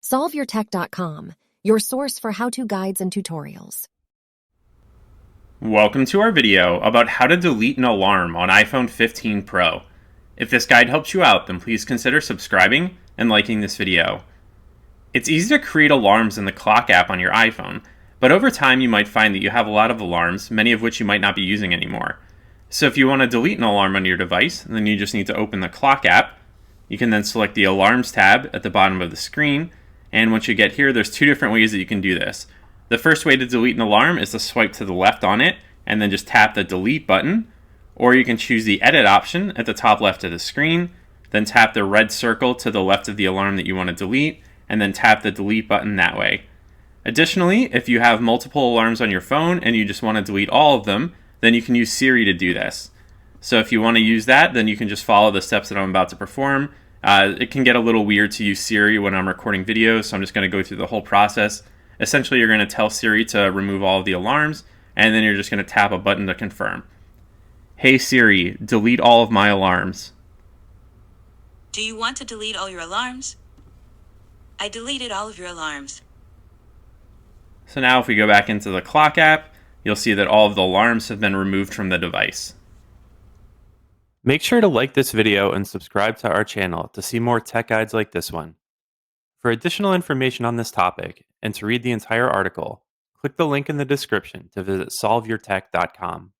SolveYourTech.com, your source for how-to guides and tutorials. Welcome to our video about how to delete an alarm on iPhone 15 Pro. If this guide helps you out, then please consider subscribing and liking this video. It's easy to create alarms in the clock app on your iPhone, but over time you might find that you have a lot of alarms, many of which you might not be using anymore. So if you want to delete an alarm on your device, then you just need to open the clock app. You can then select the Alarms tab at the bottom of the screen, and once you get here, there's two different ways that you can do this. The first way to delete an alarm is to swipe to the left on it and then just tap the delete button, or you can choose the edit option at the top left of the screen, then tap the red circle to the left of the alarm that you want to delete, and then tap the delete button that way. Additionally, if you have multiple alarms on your phone and you just want to delete all of them, then you can use Siri to do this. So if you want to use that, then you can just follow the steps that I'm about to perform. It can get a little weird to use Siri when I'm recording videos, so I'm just going to go through the whole process. Essentially, you're going to tell Siri to remove all of the alarms, and then you're just going to tap a button to confirm. Hey Siri, delete all of my alarms. Do you want to delete all your alarms? I deleted all of your alarms. So now if we go back into the clock app, you'll see that all of the alarms have been removed from the device. Make sure to like this video and subscribe to our channel to see more tech guides like this one. For additional information on this topic and to read the entire article, click the link in the description to visit solveyourtech.com.